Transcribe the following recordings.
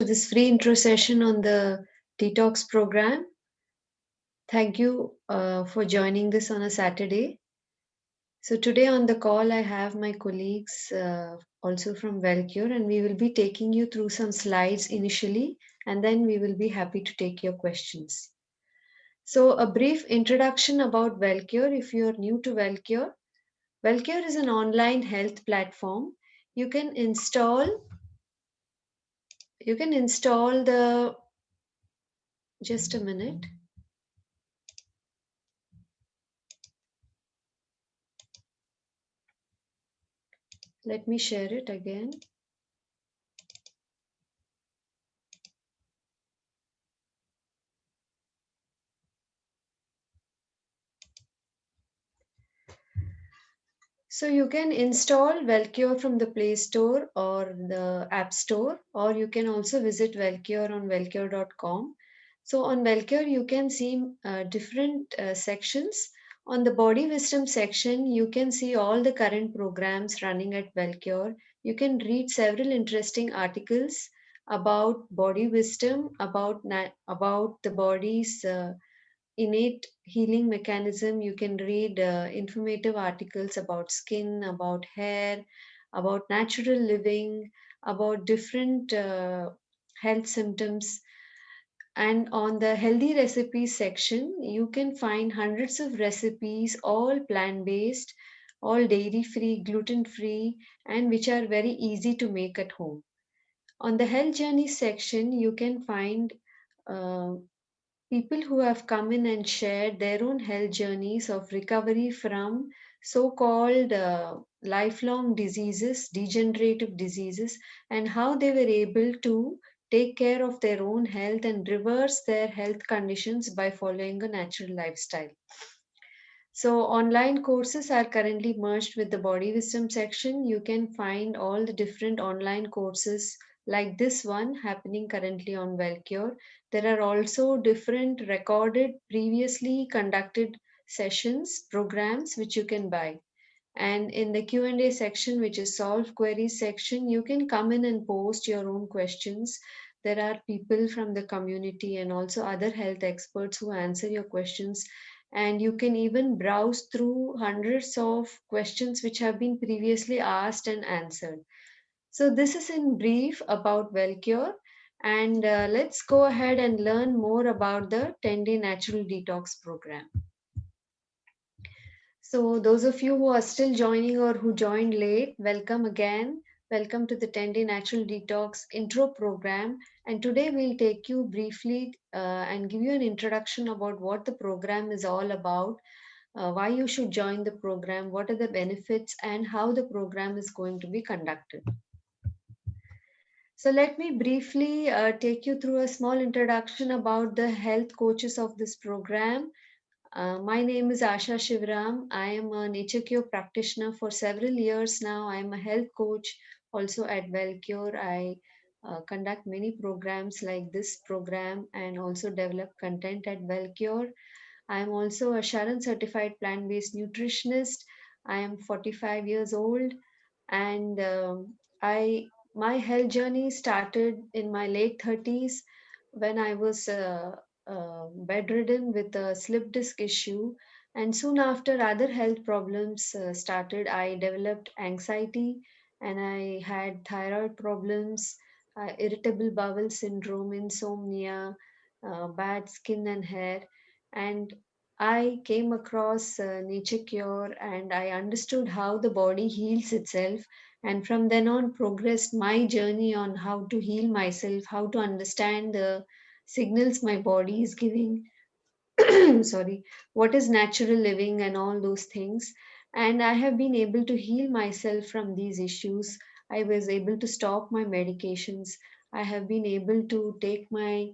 this free intro session on the detox program. Thank you for joining this on a Saturday. So, today on the call, I have my colleagues also from Wellcure, and we will be taking you through some slides initially, and then we will be happy to take your questions. So, a brief introduction about Wellcure. If you are new to Wellcure, Wellcure is an online health platform. You can install the just a minute. Let me share it again. So you can install Wellcure from the Play Store or the App Store, or you can also visit Wellcure on wellcure.com. So on Wellcure, you can see different sections. On the Body Wisdom section, you can see all the current programs running at Wellcure. You can read several interesting articles about body wisdom, about the body's innate healing mechanism. You can read informative articles about skin, about hair, about natural living, about different health symptoms. And on the healthy recipes section, you can find hundreds of recipes, all plant based, all dairy free, gluten free, and which are very easy to make at home. On the health journey section, you can find uh, people who have come in and shared their own health journeys of recovery from so called lifelong diseases, degenerative diseases, and how they were able to take care of their own health and reverse their health conditions by following a natural lifestyle. So, online courses are currently merged with the Body Wisdom section. You can find all the different online courses like this one happening currently on Wellcure. There are also different recorded, previously conducted sessions, programs which you can buy. And in the Q&A section, which is solve queries section, you can come in and post your own questions. There are people from the community and also other health experts who answer your questions, and you can even browse through hundreds of questions which have been previously asked and answered. So this is in brief about Wellcure, and let's go ahead and learn more about the 10-day natural detox program. So, those of you who are still joining or who joined late, welcome again. Welcome to the 10-day Natural Detox intro program. And today we'll take you briefly and give you an introduction about what the program is all about, why you should join the program, what are the benefits, and how the program is going to be conducted. So, let me briefly take you through a small introduction about the health coaches of this program. My name is Asha Shivram. I am a nature cure practitioner for several years now. I am a health coach also at Wellcure. I conduct many programs like this program and also develop content at Wellcure. I am also a Sharon certified plant based nutritionist. I am 45 years old, and I my health journey started in my late 30s when I was bedridden with a slip disc issue, and soon after other health problems started. I developed anxiety, and I had thyroid problems, irritable bowel syndrome, insomnia, bad skin and hair, and I came across nature cure, and I understood how the body heals itself, and from then on progressed my journey on how to heal myself, how to understand the signals my body is giving, sorry, what is natural living and all those things. And I have been able to heal myself from these issues. I was able to stop my medications. I have been able to take my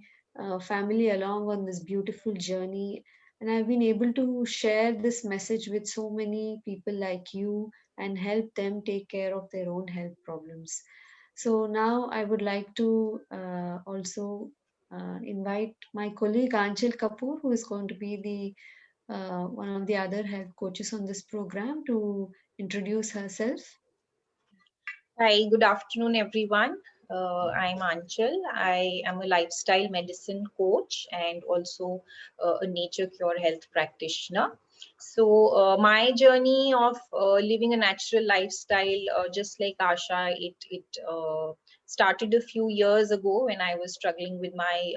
family along on this beautiful journey, and I've been able to share this message with so many people like you and help them take care of their own health problems. So now I would like to also invite my colleague Anchal Kapoor, who is going to be the one of the other health coaches on this program, to introduce herself. Hi, good afternoon, everyone. I'm Anchal. I am a lifestyle medicine coach and also a nature cure health practitioner. So, my journey of living a natural lifestyle, just like Asha, it started a few years ago when I was struggling with my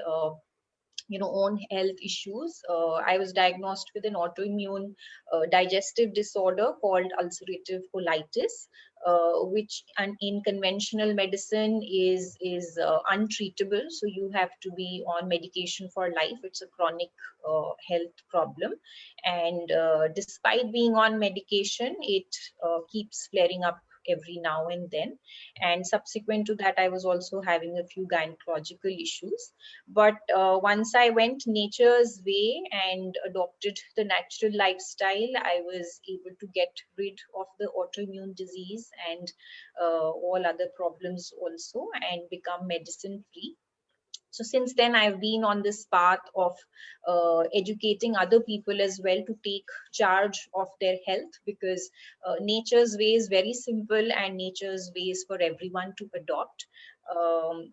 own health issues. I was diagnosed with an autoimmune digestive disorder called ulcerative colitis, which in conventional medicine is untreatable, so you have to be on medication for life. It's a chronic health problem, and despite being on medication, it keeps flaring up every now and then. And subsequent to that, I was also having a few gynecological issues. But once I went nature's way and adopted the natural lifestyle, I was able to get rid of the autoimmune disease and all other problems also, and become medicine free. So since then, I've been on this path of educating other people as well to take charge of their health, because nature's way is very simple and nature's way is for everyone to adopt.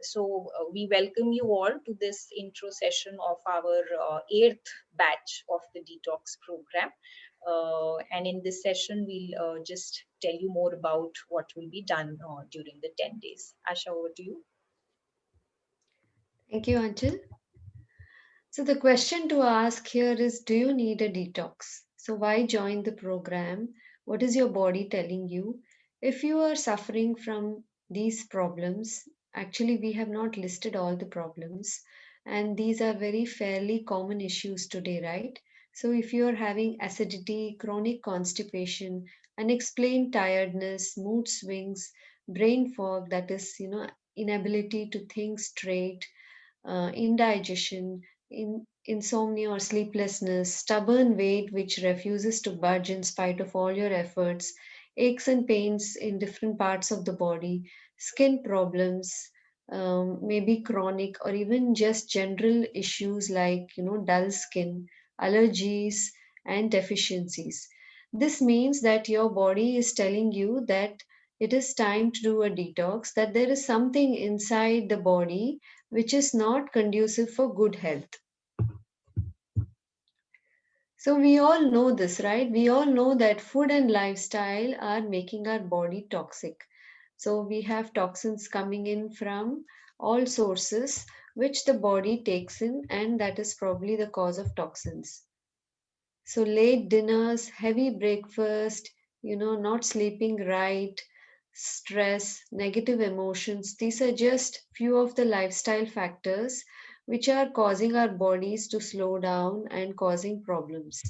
So we welcome you all to this intro session of our eighth batch of the detox program. And in this session, we'll just tell you more about what will be done during the 10 days. Asha, over to you. Thank you, Anchal. So the question to ask here is, do you need a detox? So why join the program? What is your body telling you? If you are suffering from these problems, actually we have not listed all the problems, and these are very fairly common issues today, right? So if you are having acidity, chronic constipation, unexplained tiredness, mood swings, brain fog, that is, inability to think straight, indigestion, insomnia or sleeplessness, stubborn weight which refuses to budge in spite of all your efforts, aches and pains in different parts of the body, skin problems, maybe chronic or even just general issues like dull skin, allergies, and deficiencies. This means that your body is telling you that it is time to do a detox, that there is something inside the body which is not conducive for good health. So, we all know this, right? We all know that food and lifestyle are making our body toxic. So, we have toxins coming in from all sources which the body takes in, and that is probably the cause of toxins. So, late dinners, heavy breakfast, not sleeping right, stress, negative emotions, these are just few of the lifestyle factors which are causing our bodies to slow down and causing problems.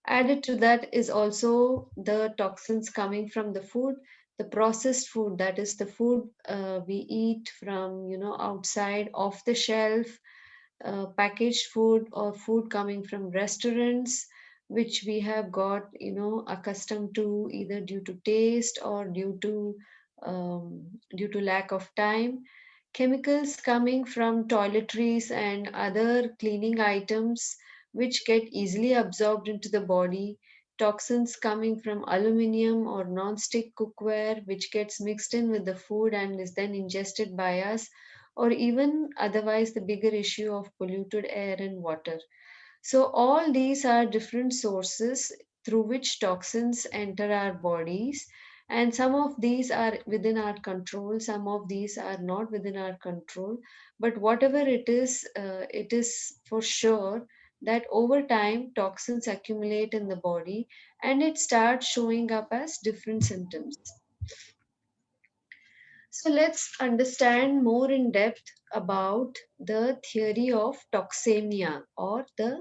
Added to that is also the toxins coming from the food, the processed food, that is the food we eat from outside off the shelf, packaged food or food coming from restaurants which we have got accustomed to either due to taste or due to lack of time, chemicals coming from toiletries and other cleaning items which get easily absorbed into the body, toxins coming from aluminium or non-stick cookware which gets mixed in with the food and is then ingested by us, or even otherwise the bigger issue of polluted air and water. So, all these are different sources through which toxins enter our bodies, and some of these are within our control, some of these are not within our control. But whatever it is for sure that over time toxins accumulate in the body and it starts showing up as different symptoms. So let's understand more in depth about the theory of toxemia, or the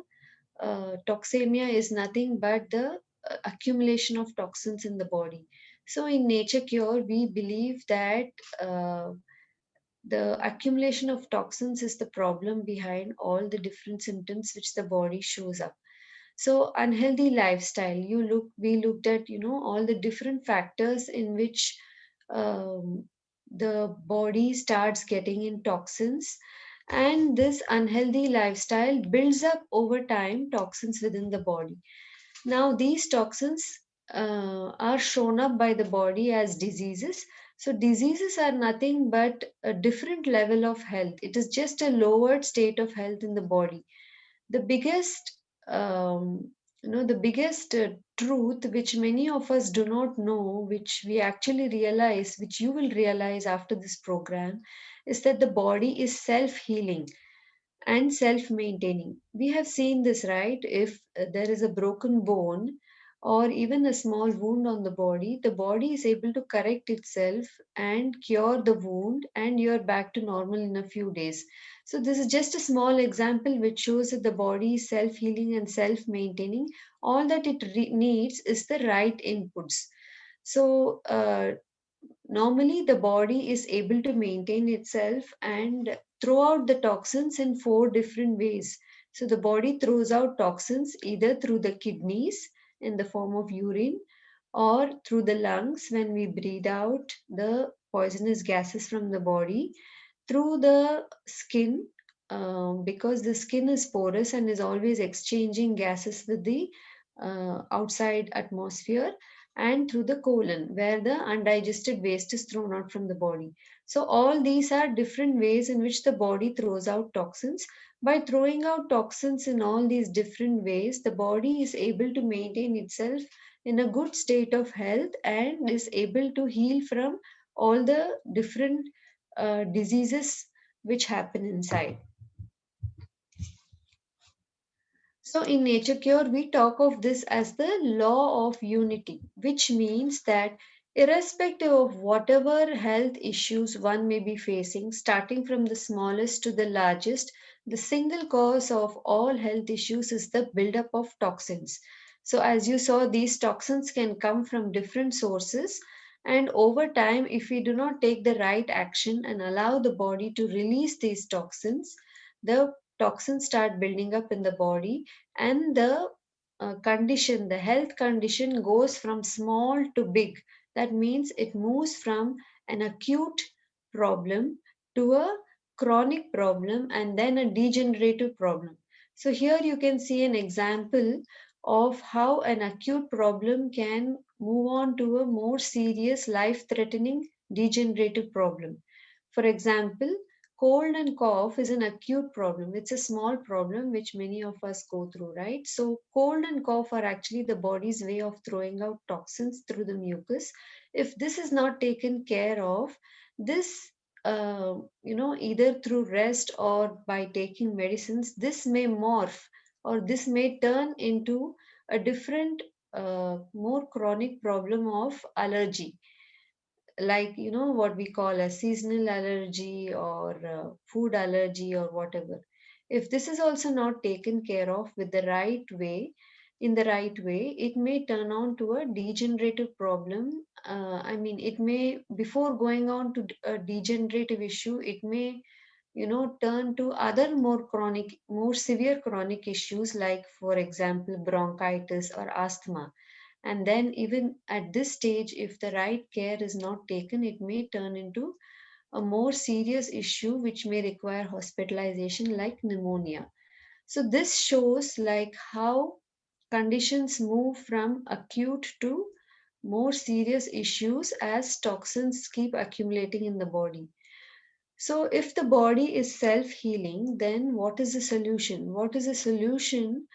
toxemia is nothing but the accumulation of toxins in the body. So in nature cure, we believe that uh, the accumulation of toxins is the problem behind all the different symptoms which the body shows up. So unhealthy lifestyle, we looked at all the different factors in which the body starts getting in toxins, and this unhealthy lifestyle builds up over time toxins within the body. Now these toxins are shown up by the body as diseases, So diseases are nothing but a different level of health. It is just a lowered state of health in the body. The biggest, the biggest truth which many of us do not know, which we actually realize, which you will realize after this program, is that the body is self-healing and self maintaining. We have seen this, right? If there is a broken bone or even a small wound on the body is able to correct itself and cure the wound, and you're back to normal in a few days. So, this is just a small example which shows that the body is self healing and self maintaining. All that it needs is the right inputs. So, normally the body is able to maintain itself and throw out the toxins in four different ways. So the body throws out toxins either through the kidneys in the form of urine, or through the lungs when we breathe out the poisonous gases from the body, through the skin, because the skin is porous and is always exchanging gases with the outside atmosphere, and through the colon where the undigested waste is thrown out from the body. So all these are different ways in which the body throws out toxins. By throwing out toxins in all these different ways, the body is able to maintain itself in a good state of health and is able to heal from all the different diseases which happen inside. So, in Nature Cure, we talk of this as the law of unity, which means that irrespective of whatever health issues one may be facing, starting from the smallest to the largest, the single cause of all health issues is the buildup of toxins. So, as you saw, these toxins can come from different sources, and over time, if we do not take the right action and allow the body to release these toxins, the toxins start building up in the body, and the condition, the health condition goes from small to big. That means it moves from an acute problem to a chronic problem and then a degenerative problem. So here you can see an example of how an acute problem can move on to a more serious life threatening degenerative problem. For example, cold and cough is an acute problem. It's a small problem which many of us go through, right? So, cold and cough are actually the body's way of throwing out toxins through the mucus. If this is not taken care of, this either through rest or by taking medicines, this may morph or this may turn into a different, more chronic problem of allergy, like what we call a seasonal allergy or food allergy or whatever. If this is also not taken care of with the right way, in the right way, it may turn on to a degenerative problem. I mean, it may, before going on to a degenerative issue, it may turn to other more chronic, more severe chronic issues, like for example bronchitis or asthma. And then, even at this stage, if the right care is not taken, it may turn into a more serious issue which may require hospitalization, like pneumonia. So, this shows like how conditions move from acute to more serious issues as toxins keep accumulating in the body. So, if the body is self healing, then what is the solution? What is the solution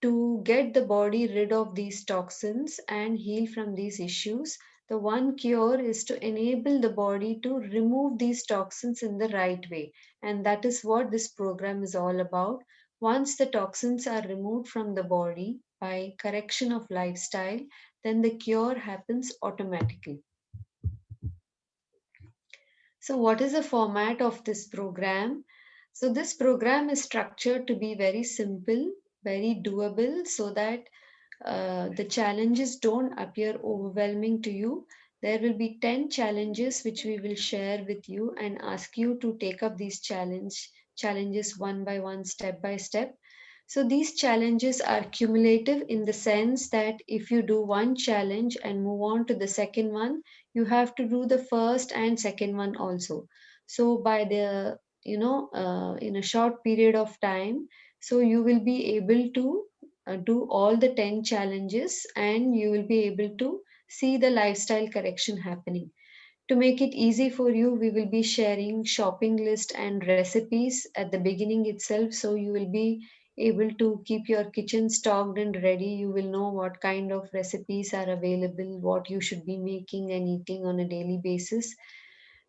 to get the body rid of these toxins and heal from these issues? The one cure is to enable the body to remove these toxins in the right way. And that is what this program is all about. Once the toxins are removed from the body by correction of lifestyle, then the cure happens automatically. So, what is the format of this program? So, this program is structured to be very simple, very doable, so that the challenges don't appear overwhelming to you. There will be 10 challenges which we will share with you and ask you to take up these challenges one by one, step by step. So these challenges are cumulative in the sense that if you do one challenge and move on to the second one, you have to do the first and second one also. So by the in a short period of time, so you will be able to do all the 10 challenges and you will be able to see the lifestyle correction happening. To make it easy for you, we will be sharing shopping list and recipes at the beginning itself, so you will be able to keep your kitchen stocked and ready. You will know what kind of recipes are available, what you should be making and eating on a daily basis.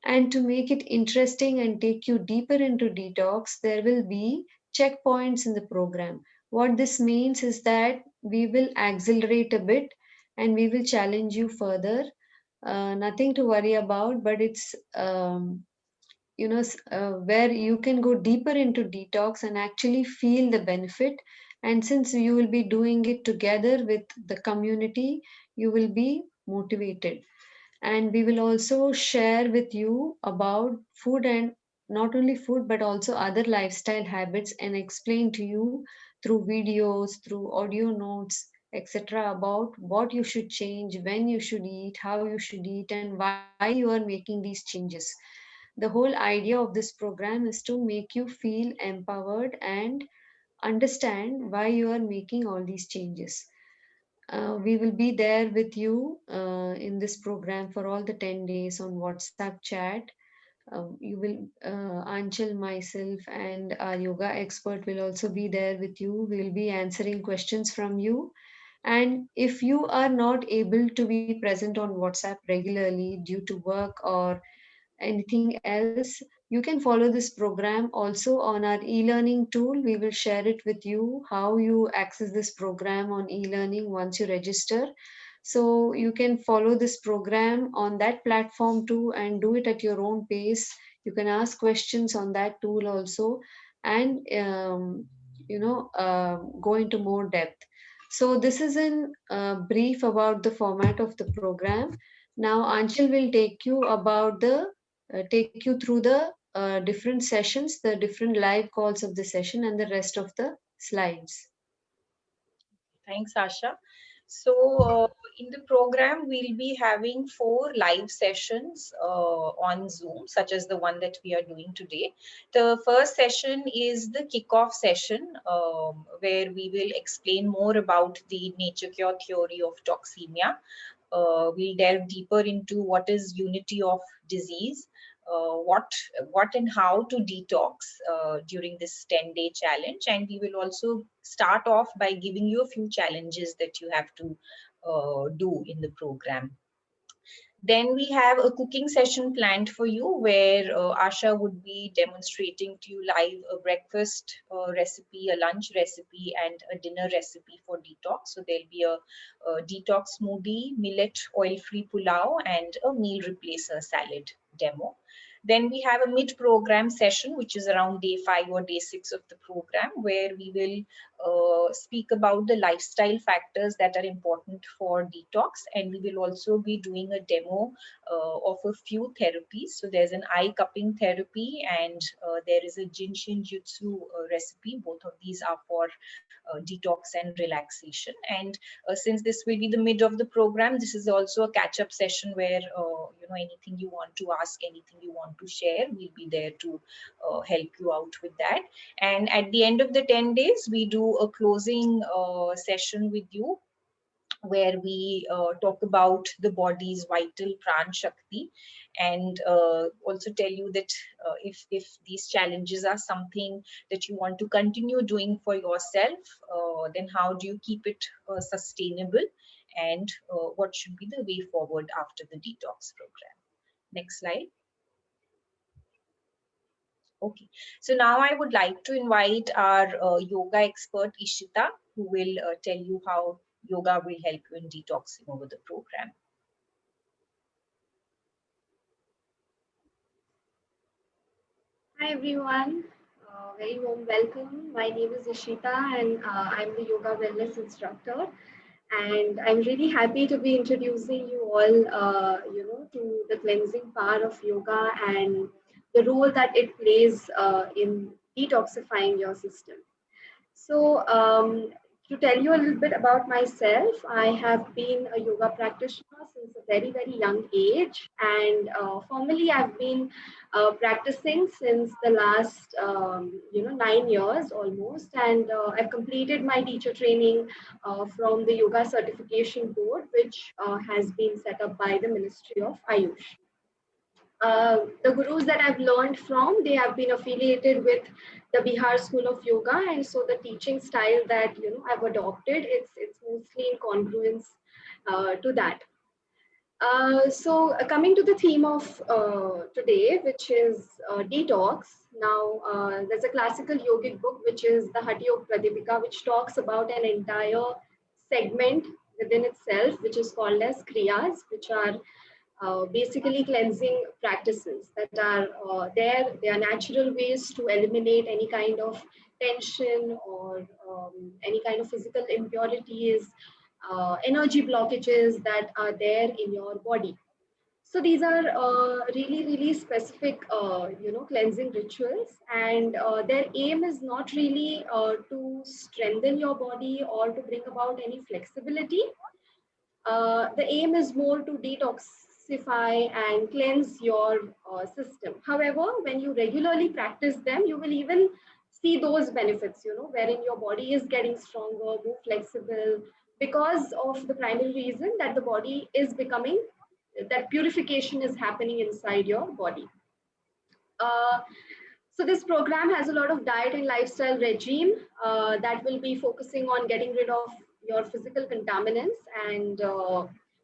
And to make it interesting and take you deeper into detox, there will be checkpoints in the program. What this means is that we will accelerate a bit and we will challenge you further. Nothing to worry about, but it's where you can go deeper into detox and actually feel the benefit. And since you will be doing it together with the community, you will be motivated. And we will also share with you about food, and not only food but also other lifestyle habits, and explain to you through videos, through audio notes, etc., about what you should change, when you should eat, how you should eat, and why you are making these changes. The whole idea of this program is to make you feel empowered and understand why you are making all these changes. We will be there with you in this program for all the 10 days on WhatsApp chat. You will, Anchal, myself, and our yoga expert will also be there with you. We will be answering questions from you. And if you are not able to be present on WhatsApp regularly due to work or anything else, you can follow this program also on our e-learning tool. We will share it with you how you access this program on e-learning once you register. So you can follow this program on that platform too and do it at your own pace. You can ask questions on that tool also, and go into more depth. So this is in brief about the format of the program. Now Anchal will take you through the different sessions, the different live calls of the session, and the rest of the slides. Thanks, Asha. So, in the program, we'll be having 4 live sessions on Zoom, such as the one that we are doing today. The first session is the kickoff session, where we will explain more about the nature cure theory of toxemia. We'll delve deeper into what is unity of disease, uh, what what and how to detox during this 10-day challenge, and we will also start off by giving you a few challenges that you have to do in the program. Then we have a cooking session planned for you where Asha would be demonstrating to you live a breakfast recipe, a lunch recipe, and a dinner recipe for detox. So there'll be a detox smoothie, millet oil-free pulao, and a meal replacer salad demo. Then we have a mid-program session, which is around day 5 or day 6 of the program, where we will speak about the lifestyle factors that are important for detox, and we will also be doing a demo of a few therapies. So there's an eye cupping therapy, and there is a Jinshin Jutsu recipe. Both of these are for detox and relaxation. And since this will be the mid of the program, this is also a catch-up session where anything you want to ask, anything you want to share, we'll be there to help you out with that. And at the end of the 10 days, we do a closing session with you where we talk about the body's vital pran shakti, and also tell you that if these challenges are something that you want to continue doing for yourself, then how do you keep it sustainable, and what should be the way forward after the detox program. Next slide. Okay, so now I would like to invite our yoga expert Ishita, who will tell you how yoga will help you in detoxing over the program. Hi everyone, very warm welcome. My name is Ishita and I'm the yoga wellness instructor. And I'm really happy to be introducing you all, to the cleansing power of yoga and the role that it plays in detoxifying your system. So, to tell you a little bit about myself, I have been a yoga practitioner since a very, very young age. And formally, I've been practicing since the last, 9 years almost. And I've completed my teacher training from the Yoga Certification Board, which has been set up by the Ministry of Ayush. The gurus that I've learned from, they have been affiliated with the Bihar School of Yoga, and so the teaching style that I've adopted, it's mostly in congruence to that. Coming to the theme of today, which is detox. Now, there's a classical yogic book, which is the Hatha Yoga Pradipika, which talks about an entire segment within itself, which is called as kriyas, which are basically cleansing practices that are there. They are natural ways to eliminate any kind of tension or any kind of physical impurities, energy blockages that are there in your body. So these are really, really specific, cleansing rituals, and their aim is not really to strengthen your body or to bring about any flexibility. The aim is more to detoxify and cleanse your system. However, when you regularly practice them, you will even see those benefits, wherein your body is getting stronger, more flexible, because of the primary reason that the body is becoming, that purification is happening inside your body. Uh, so this program has a lot of diet and lifestyle regime that will be focusing on getting rid of your physical contaminants. And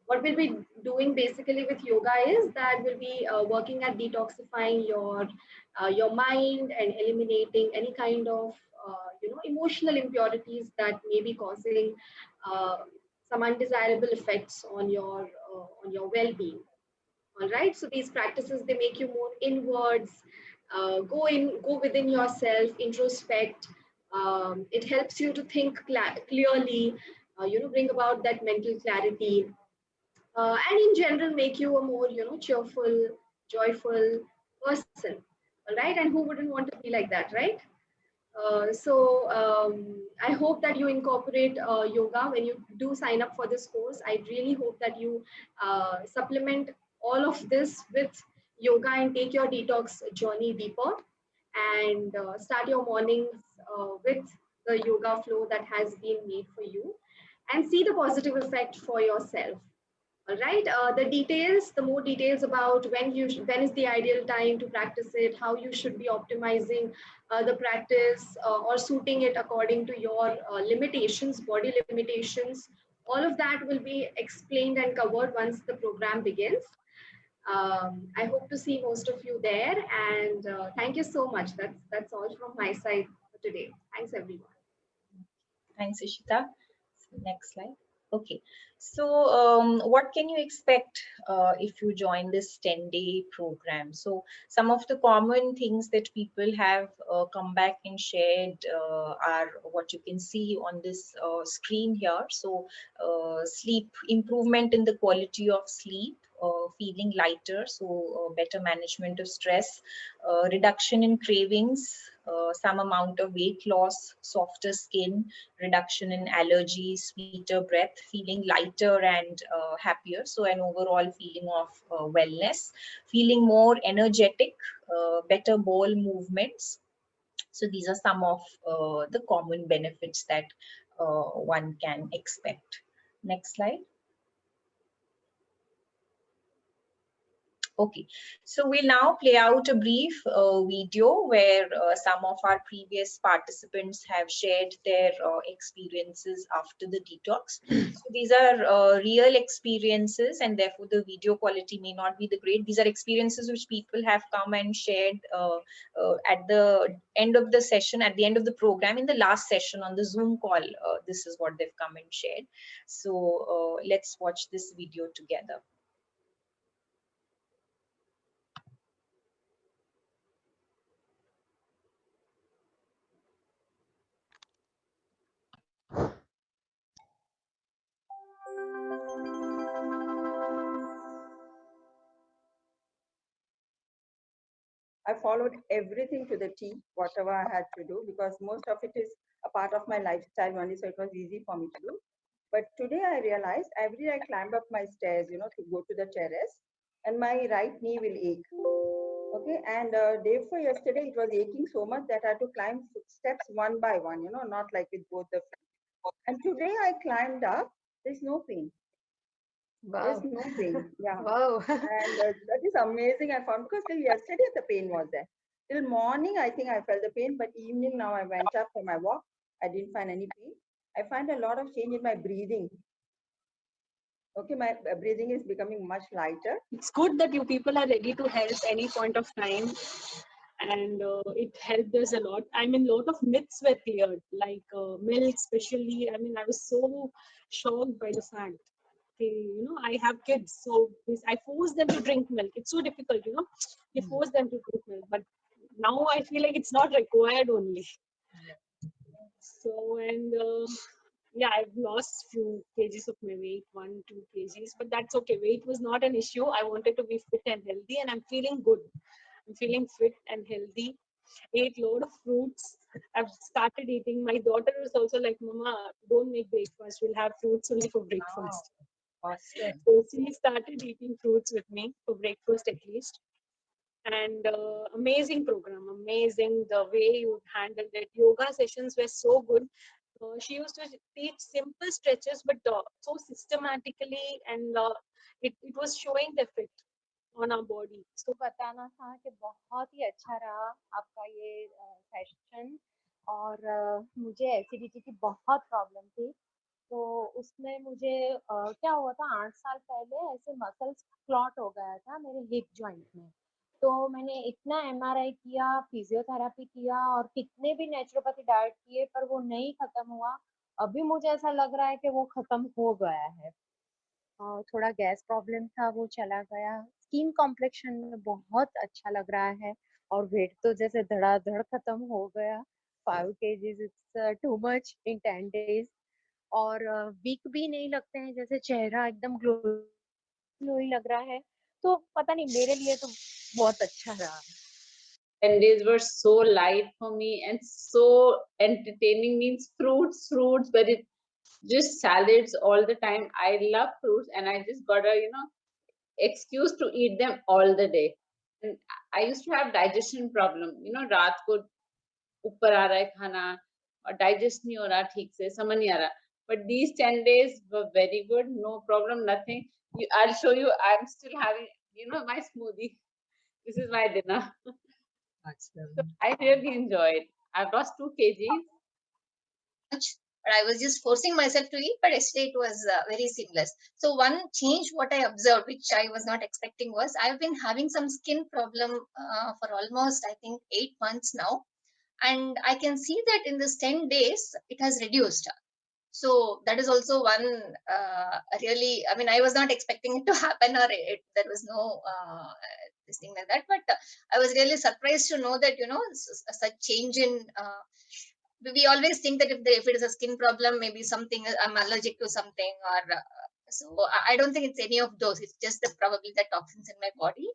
what we'll be doing basically with yoga is that we'll be working at detoxifying your mind and eliminating any kind of emotional impurities that may be causing uh, some undesirable effects on your well-being. All right, so these practices, they make you more inwards, go within yourself, introspect. It helps you to think clearly, bring about that mental clarity, and in general make you a more cheerful, joyful person. All right, and who wouldn't want to be like that, right? I hope that you incorporate yoga when you do sign up for this course. I really hope that you supplement all of this with yoga and take your detox journey deeper, and start your mornings with the yoga flow that has been made for you, and see the positive effect for yourself. All right. The more details about when is the ideal time to practice it, how you should be optimizing the practice or suiting it according to your limitations, body limitations. All of that will be explained and covered once the program begins. I hope to see most of you there, and thank you so much. That's all from my side for today. Thanks, everyone. Thanks, Ishita. Next slide. Okay, so what can you expect if you join this 10-day program? So some of the common things that people have come back and shared are what you can see on this screen here. So sleep, improvement in the quality of sleep, feeling lighter, so better management of stress, reduction in cravings, some amount of weight loss, softer skin, reduction in allergies, sweeter breath, feeling lighter and happier. So an overall feeling of wellness, feeling more energetic, better bowel movements. So these are some of the common benefits that one can expect. Next slide. Okay, so we'll now play out a brief video where some of our previous participants have shared their experiences after the detox. So these are real experiences, and therefore the video quality may not be the great. These are experiences which people have come and shared at the end of the session, at the end of the program, in the last session on the Zoom call. This is what they've come and shared. So let's watch this video together. I followed everything to the T, whatever I had to do, because most of it is a part of my lifestyle only, so it was easy for me to do. But today I realized every day I climb up my stairs, to go to the terrace, and my right knee will ache. Okay, and day before yesterday, it was aching so much that I had to climb steps one by one, not like with both the feet. And today I climbed up, there's no pain. There's Wow. no pain. Yeah. Wow. And that is amazing. I found because till yesterday the pain was there. Till morning, I think I felt the pain, but evening now I went up for my walk. I didn't find any pain. I find a lot of change in my breathing. Okay, my breathing is becoming much lighter. It's good that you people are ready to help any point of time, and it helped us a lot. I mean, a lot of myths were cleared, like milk, especially. I mean, I was so shocked by the fact. I have kids, so I force them to drink milk. It's so difficult, you force them to drink milk, but now I feel like it's not required only. So, and yeah, I've lost few kgs of my weight, 1-2 kgs, but that's okay. Weight was not an issue. I wanted to be fit and healthy, and I'm feeling good. I'm feeling fit and healthy. Ate lot of fruits. I've started eating. My daughter is also like, Mama, don't make breakfast. We'll have fruits only for breakfast. Awesome. So she started eating fruits with me for breakfast at least. And amazing program, amazing the way you handled it. Yoga sessions were so good. She used to teach simple stretches, but so systematically, and it was showing the effect on our body. तो बताना था कि बहुत ही अच्छा रहा आपका ये session, और मुझे एसिडिटी की बहुत प्रॉब्लम थी। तो उसमें मुझे क्या हुआ था, 8 साल पहले ऐसे मसल्स क्लॉट हो गया था मेरे हिप जॉइंट में। तो मैंने इतना एमआरआई किया, फिजियोथेरेपी किया, और कितने भी नेचुरोपैथी डाइट किए, पर वो नहीं खत्म हुआ। अभी मुझे ऐसा लग रहा है कि वो खत्म हो गया है। थोड़ा गैस प्रॉब्लम था, वो चला गया। स्किन कॉम्प्लेक्शन में बहुत अच्छा लग रहा है, और वेट तो जैसे धड़ाधड़ खत्म हो गया। 5 kgs it's too much in 10 days। और वीक भी नहीं लगते हैं, जैसे चेहरा एकदम ग्लोई लग रहा है। तो पता नहीं, मेरे लिए तो बहुत अच्छा रहा। 10 days were so light for me and so entertaining. Means fruits, but it just salads all the time. I love fruits and I just got a, excuse to eat them all the day. And I used to have digestion problem. रात को ऊपर आ रहा है खाना और digest नहीं हो रहा ठीक से, समझ नहीं आ रहा. But these 10 days were very good. No problem, nothing. I'll show you. I'm still having, my smoothie. This is my dinner. So I really enjoyed. I've lost 2 kgs. But I was just forcing myself to eat, but yesterday it was very seamless. So one change what I observed, which I was not expecting, was I've been having some skin problem for almost, I think, 8 months now. And I can see that in this 10 days, it has reduced. So that is also one really, I mean, I was not expecting it to happen, or there was no this thing like that. But I was really surprised to know that, such change in we always think that if it is a skin problem, maybe something I'm allergic to something, or so I don't think it's any of those. It's just probably the toxins in my body.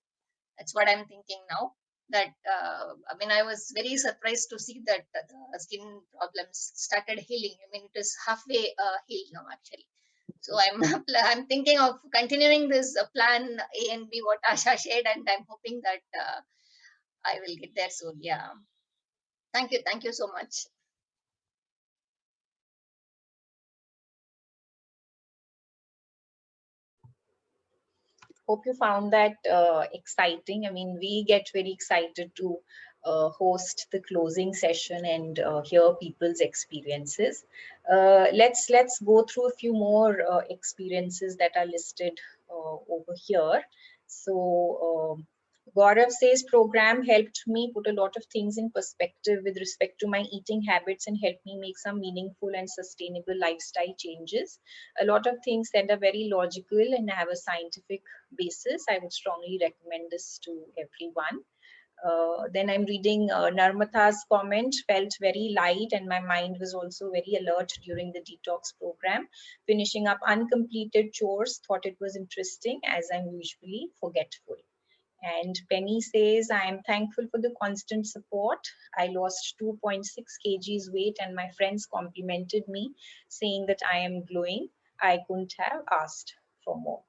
That's what I'm thinking now. That I mean, I was very surprised to see that the skin problems started healing. I mean, it is halfway healed now actually. So I'm thinking of continuing this plan A and B what Asha shared, and I'm hoping that I will get there soon. Yeah. Thank you so much. Hope you found that exciting. I mean, we get very excited to host the closing session and hear people's experiences. Let's go through a few more experiences that are listed over here. So Gaurav says program helped me put a lot of things in perspective with respect to my eating habits and helped me make some meaningful and sustainable lifestyle changes. A lot of things that are very logical and have a scientific basis. I would strongly recommend this to everyone. Then I'm reading Narmata's comment, felt very light and my mind was also very alert during the detox program. Finishing up uncompleted chores, thought it was interesting as I'm usually forgetful. And Penny says, I am thankful for the constant support. I lost 2.6 kgs weight and my friends complimented me saying that I am glowing. I couldn't have asked for more.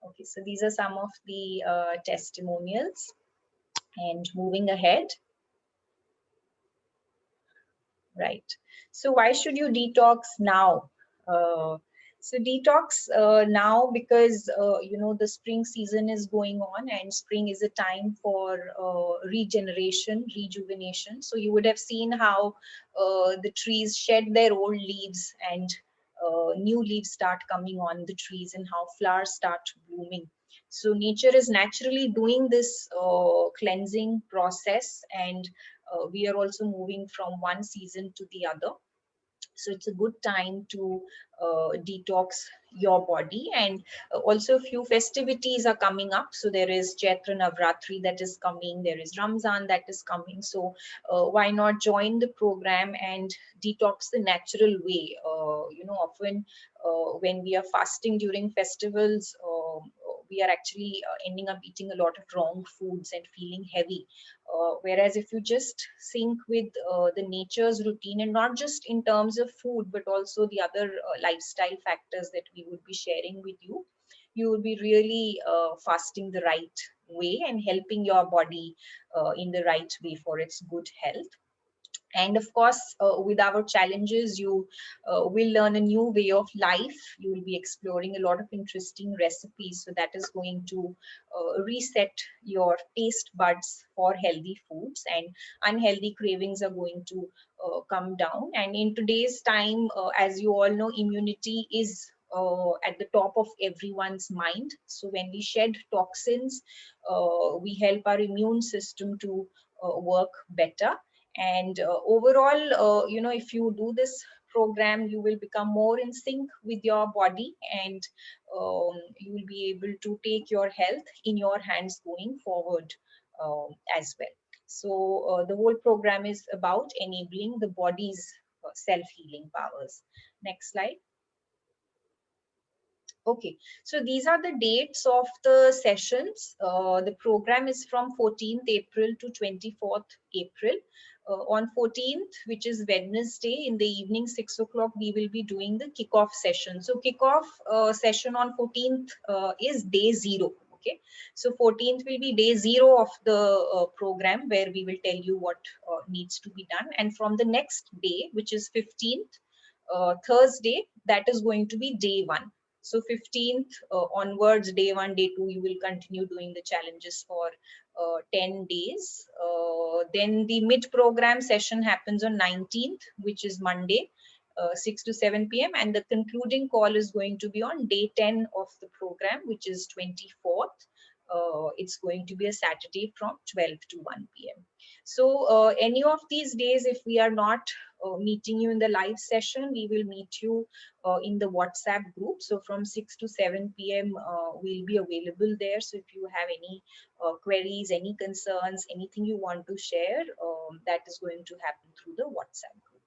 Okay, so these are some of the testimonials. And moving ahead. Right. So why should you detox now? So detox now, because the spring season is going on, and spring is a time for regeneration, rejuvenation. So you would have seen how the trees shed their old leaves, and new leaves start coming on the trees, and how flowers start blooming. So nature is naturally doing this cleansing process, and we are also moving from one season to the other. So it's a good time to detox your body. And also a few festivities are coming up. So there is Chaitra Navratri that is coming, there is Ramzan that is coming. So why not join the program and detox the natural way? Often when we are fasting during festivals, we are actually ending up eating a lot of wrong foods and feeling heavy. Whereas if you just sync with the nature's routine, and not just in terms of food, but also the other lifestyle factors that we would be sharing with you, you will be really fasting the right way and helping your body in the right way for its good health. And of course, with our challenges, you will learn a new way of life. You will be exploring a lot of interesting recipes, so that is going to reset your taste buds for healthy foods, and unhealthy cravings are going to come down. And in today's time, as you all know, immunity is at the top of everyone's mind. So when we shed toxins, we help our immune system to work better. And overall, if you do this program, you will become more in sync with your body, and you will be able to take your health in your hands going forward as well. So the whole program is about enabling the body's self-healing powers. Next slide. Okay, so these are the dates of the sessions. The program is from 14th April to 24th April. On 14th, which is Wednesday, in the evening 6 o'clock, we will be doing the kickoff session. So kickoff session on 14th is day 0. Okay, so 14th will be day 0 of the program, where we will tell you what needs to be done. And from the next day, which is 15th, Thursday, that is going to be day 1. So 15th onwards, day 1, day 2, you will continue doing the challenges for 10 days. Then the mid-program session happens on 19th, which is Monday, 6 to 7 p.m. And the concluding call is going to be on day 10 of the program, which is 24th. It's going to be a Saturday from 12 to 1 p.m. So any of these days, if we are not meeting you in the live session, we will meet you in the WhatsApp group. So from 6 to 7 p.m. We'll be available there. So if you have any queries, any concerns, anything you want to share, that is going to happen through the WhatsApp group.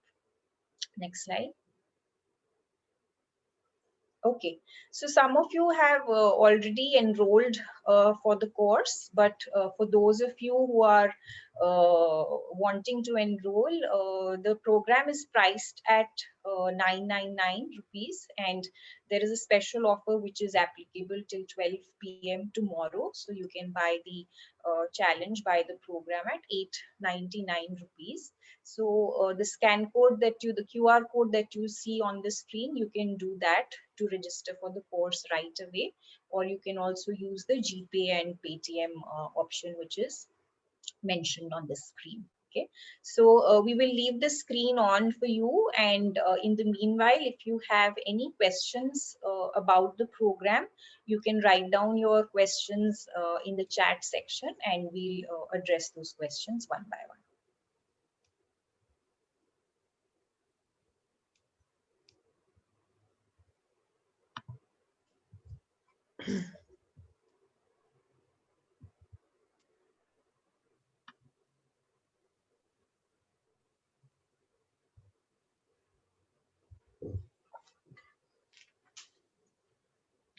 Next slide. Okay, so some of you have already enrolled for the course, but for those of you who are wanting to enroll, the program is priced at 999 rupees, and there is a special offer which is applicable till 12 p.m. tomorrow. So you can buy the challenge, buy the program at 899 rupees. So the scan code that the QR code that you see on the screen, you can do that to register for the course right away, or you can also use the GPay and Paytm option, which is mentioned on the screen. Okay, so we will leave the screen on for you, and in the meanwhile, if you have any questions about the program, you can write down your questions in the chat section, and we'll address those questions one by one.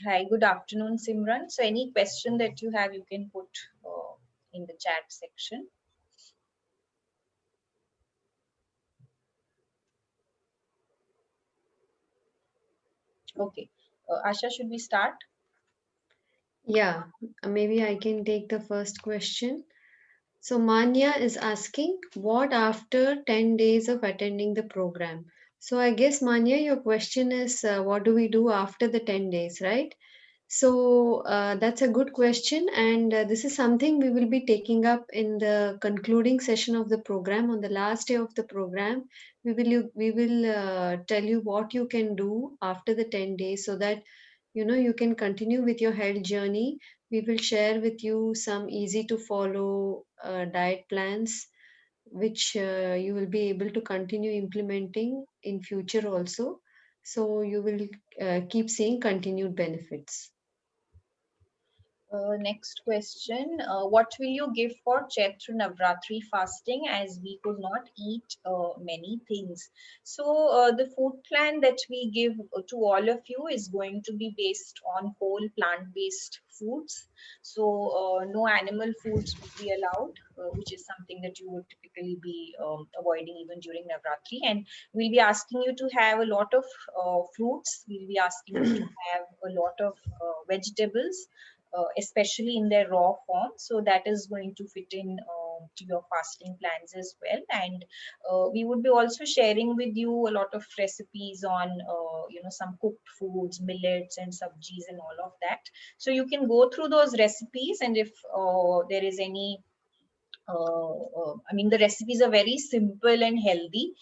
Hi, good afternoon, Simran. So any question that you have, you can put in the chat section. Okay, Asha, should we start? Yeah, maybe I can take the first question. So Manya is asking, what after 10 days of attending the program? So I guess, Manya, your question is what do we do after the 10 days, right? So that's a good question, and this is something we will be taking up in the concluding session of the program. On the last day of the program, we will tell you what you can do after the 10 days, so that you can continue with your health journey. We will share with you some easy to follow diet plans, which you will be able to continue implementing in future also. So you will keep seeing continued benefits. Next question. What will you give for Chaitra Navratri fasting, as we could not eat many things? So, the food plan that we give to all of you is going to be based on whole plant-based foods. So, no animal foods would be allowed, which is something that you would typically be avoiding even during Navratri. And we'll be asking you to have a lot of fruits. We'll be asking you to have a lot of vegetables, especially in their raw form. So that is going to fit in to your fasting plans as well. And we would be also sharing with you a lot of recipes on, some cooked foods, millets and sabjis and all of that. So you can go through those recipes, and if there is any the recipes are very simple and healthy.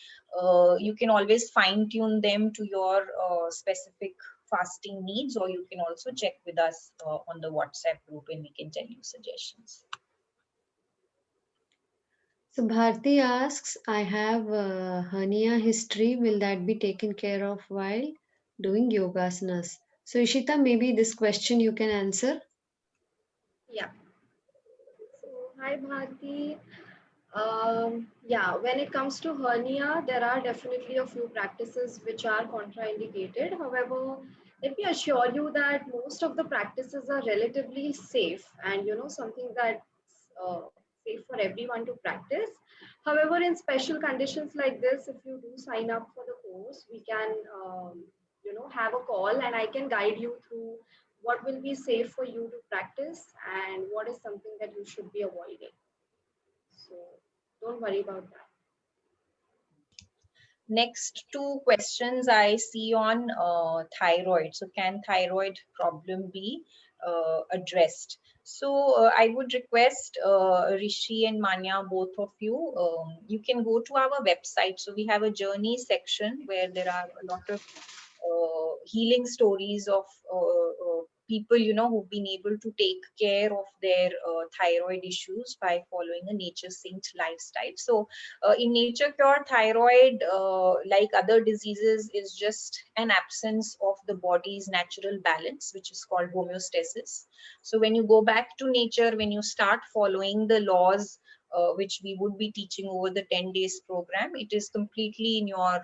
You can always fine tune them to your specific fasting needs, or you can also check with us on the WhatsApp group and we can tell you suggestions. So Bharti asks, I have hernia history. Will that be taken care of while doing yogasanas? So Ishita, maybe this question you can answer. Yeah. So, hi Bharti. Yeah, when it comes to hernia, there are definitely a few practices which are contraindicated. However, let me assure you that most of the practices are relatively safe and something that's safe for everyone to practice. However, in special conditions like this, if you do sign up for the course, we can have a call and I can guide you through what will be safe for you to practice and what is something that you should be avoiding. So don't worry about that. Next two questions I see on thyroid. So can thyroid problem be addressed? So I would request Rishi and Manya, both of you, you can go to our website. So we have a journey section where there are a lot of healing stories of people, who've been able to take care of their thyroid issues by following a nature saint lifestyle. So in nature cure, thyroid, like other diseases, is just an absence of the body's natural balance, which is called homeostasis. So when you go back to nature, when you start following the laws which we would be teaching over the 10 days program, it is completely in your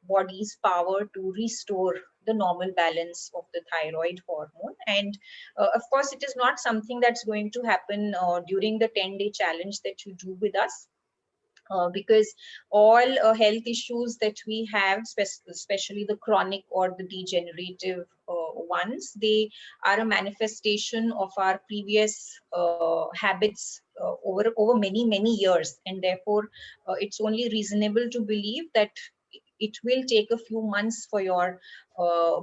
body's power to restore the normal balance of the thyroid hormone. And of course, it is not something that's going to happen during the 10-day challenge that you do with us. Because all health issues that we have, especially the chronic or the degenerative ones, they are a manifestation of our previous habits over many years, and therefore it's only reasonable to believe that it will take a few months for your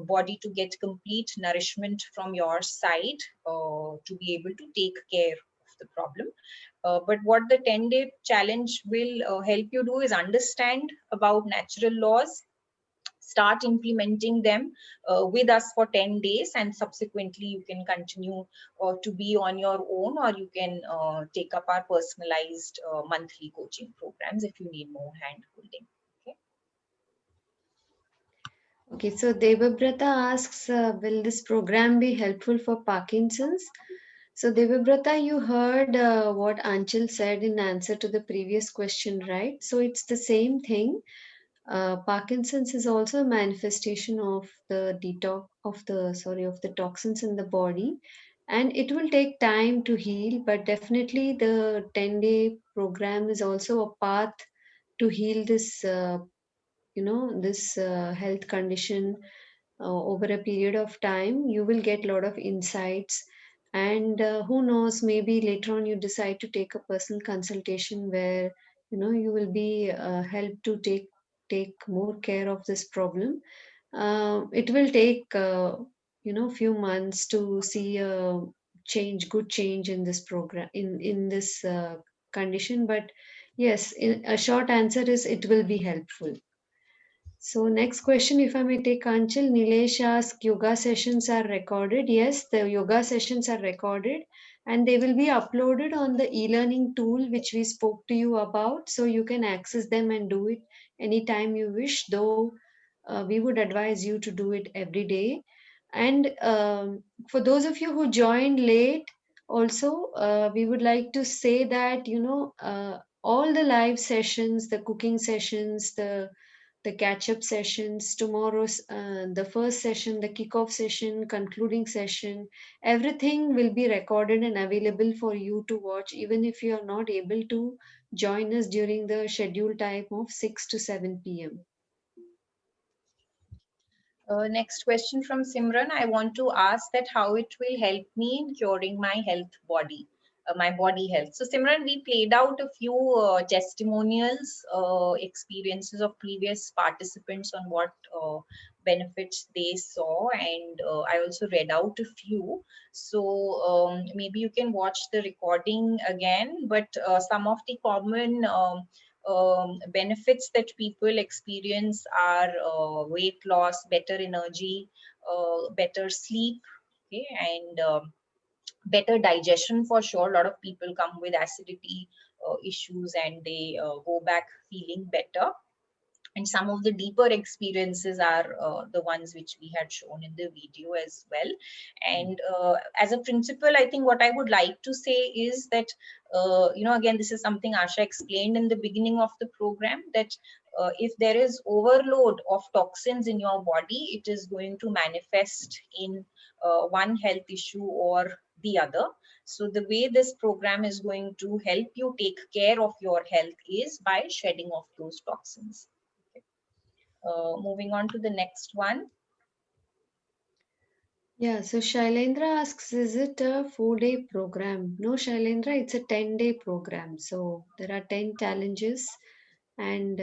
body to get complete nourishment from your side to be able to take care of the problem. But what the 10-day challenge will help you do is understand about natural laws, start implementing them with us for 10 days, and subsequently you can continue to be on your own, or you can take up our personalized monthly coaching programs if you need more hand holding. Okay, so Devabrata asks, will this program be helpful for Parkinson's? So Devabrata, you heard what Anchal said in answer to the previous question, right? So it's the same thing. Parkinson's is also a manifestation of the toxins in the body, and it will take time to heal. But definitely, the 10-day program is also a path to heal this, health condition over a period of time. You will get a lot of insights, and who knows, maybe later on you decide to take a personal consultation where you will be helped to take take more care of this problem. It will take few months to see a good change in this program, in this condition. But yes, a short answer is it will be helpful. So next question, if I may take Anchal, Nilesh asks, yoga sessions are recorded. Yes, the yoga sessions are recorded and they will be uploaded on the e-learning tool which we spoke to you about. So you can access them and do it anytime you wish, though we would advise you to do it every day. And for those of you who joined late, also we would like to say that, all the live sessions, the cooking sessions, the catch up sessions, tomorrow's the first session, the kickoff session, concluding session, everything will be recorded and available for you to watch, even if you are not able to join us during the scheduled time of 6 to 7 p.m. Next question from Simran. I want to ask that how it will help me in curing my my body health. So Simran, we played out a few testimonials, experiences of previous participants on what benefits they saw, and I also read out a few. So maybe you can watch the recording again, but some of the common benefits that people experience are weight loss, better energy, better sleep, okay, and better digestion for sure. A lot of people come with acidity issues and they go back feeling better. And some of the deeper experiences are the ones which we had shown in the video as well. And as a principle, I think what I would like to say is that again, this is something Asha explained in the beginning of the program, that if there is overload of toxins in your body, it is going to manifest in one health issue or the other. So the way this program is going to help you take care of your health is by shedding off those toxins. Moving on to the next one. Yeah, so Shailendra asks, is it a 4-day program? No, Shailendra, it's a 10-day program. So there are 10 challenges and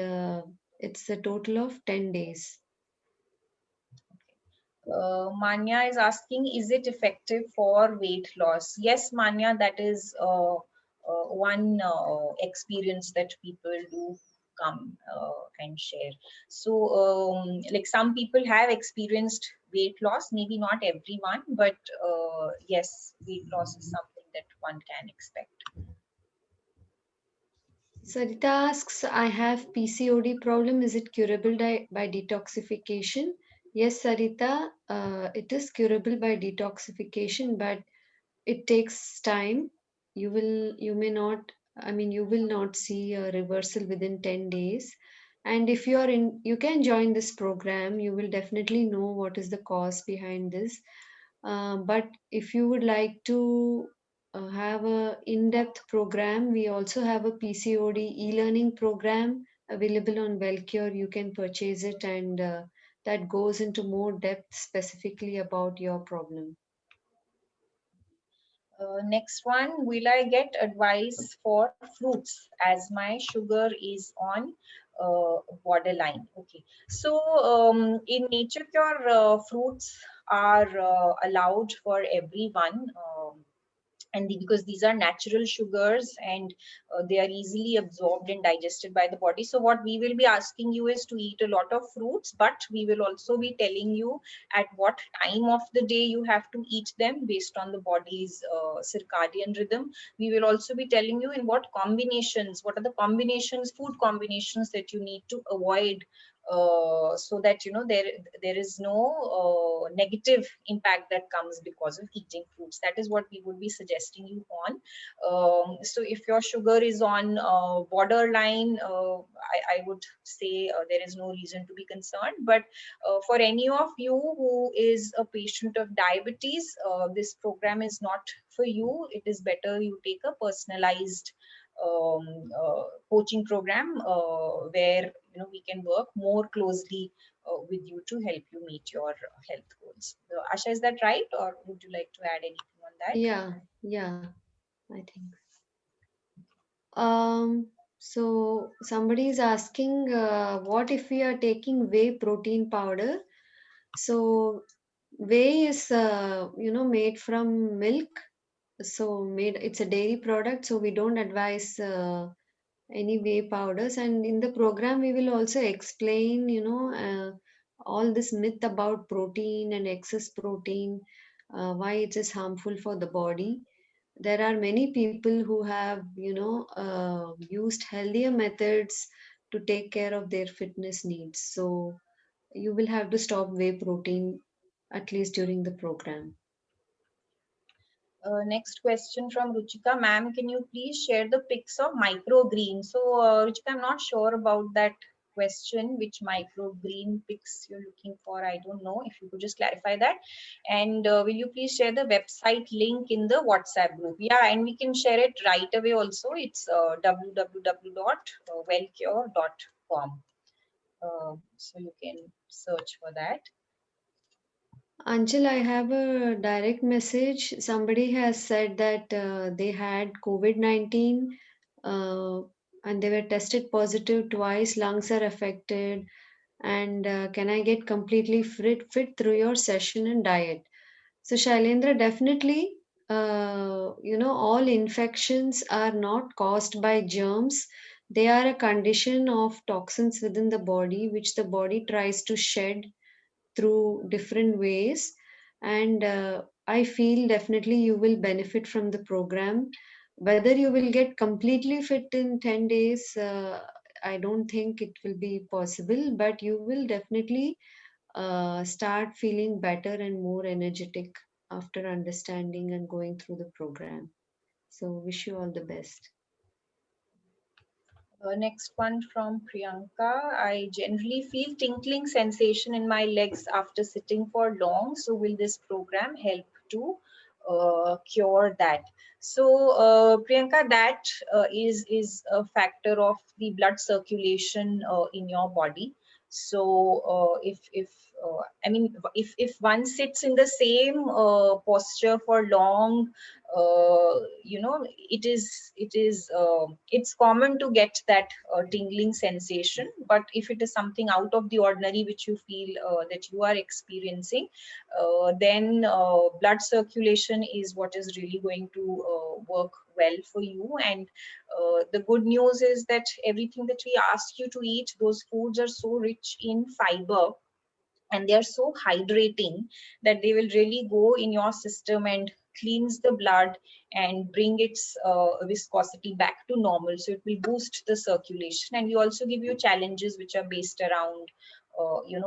it's a total of 10 days. Manya is asking, is it effective for weight loss? Yes, Manya, that is one experience that people do come and share. So, like some people have experienced weight loss, maybe not everyone, but yes, weight loss is something that one can expect. Sarita asks, I have PCOD problem. Is it curable by detoxification? Yes, Sarita, it is curable by detoxification, but it takes time. You will not see a reversal within 10 days. And if you can join this program, you will definitely know what is the cause behind this. But if you would like to have a in-depth program, we also have a PCOD e-learning program available on Wellcure. You can purchase it, and that goes into more depth specifically about your problem. Next one, will I get advice for fruits as my sugar is on borderline? Okay, so in nature cure, fruits are allowed for everyone. And because these are natural sugars and they are easily absorbed and digested by the body, so what we will be asking you is to eat a lot of fruits, but we will also be telling you at what time of the day you have to eat them based on the body's circadian rhythm. We will also be telling you in what combinations, what are the combinations, food combinations that you need to avoid, so that there is no negative impact that comes because of eating fruits. That is what we would be suggesting you on. So if your sugar is on borderline, I would say there is no reason to be concerned. But for any of you who is a patient of diabetes, this program is not for you. It is better you take a personalized coaching program where we can work more closely with you to help you meet your health goals. So, Asha, is that right, or would you like to add anything on that? Yeah, I think. Um, So somebody is asking, what if we are taking whey protein powder? So whey is, made from milk. So it's a dairy product. So we don't advise any whey powders. And in the program, we will also explain, all this myth about protein and excess protein, why it is harmful for the body. There are many people who have used healthier methods to take care of their fitness needs, so you will have to stop whey protein at least during the program. Next question from Ruchika. Ma'am, can you please share the pics of microgreens? So, Ruchika, I'm not sure about that question, which microgreen pics you're looking for. I don't know. If you could just clarify that. And will you please share the website link in the WhatsApp group? Yeah, and we can share it right away also. It's www.wellcure.com. So you can search for that. Anchal, I have a direct message. Somebody has said that they had COVID-19 uh, and they were tested positive twice, lungs are affected, and can I get completely fit through your session and diet? So, Shailendra, definitely, all infections are not caused by germs. They are a condition of toxins within the body, which the body tries to shed through different ways. And I feel definitely you will benefit from the program. Whether you will get completely fit in 10 days, I don't think it will be possible, but you will definitely start feeling better and more energetic after understanding and going through the program. So, wish you all the best. Next one from Priyanka. I generally feel tinkling sensation in my legs after sitting for long. So will this program help to cure that? So Priyanka, that is a factor of the blood circulation in your body. So if I mean if one sits in the same posture for long, it's common to get that tingling sensation. But if it is something out of the ordinary which you feel that you are experiencing, then blood circulation is what is really going to work well for you. And the good news is that everything that we ask you to eat, those foods are so rich in fiber and they are so hydrating that they will really go in your system and cleanse the blood and bring its viscosity back to normal. So it will boost the circulation, and we also give you challenges which are based around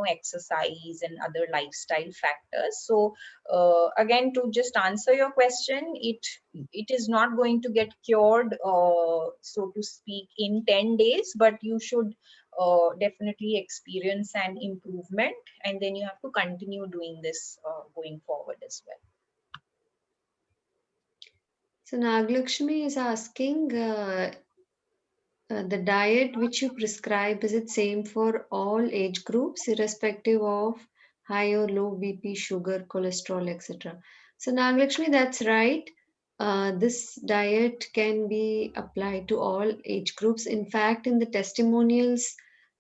exercise and other lifestyle factors. So again, to just answer your question, it is not going to get cured, so to speak, in 10 days, but you should definitely experience an improvement, and then you have to continue doing this going forward as well. So, Naglakshmi is asking, the diet which you prescribe, is it same for all age groups irrespective of high or low BP, sugar, cholesterol, etc.? So Naglakshmi, that's right. This diet can be applied to all age groups. In fact, in the testimonials,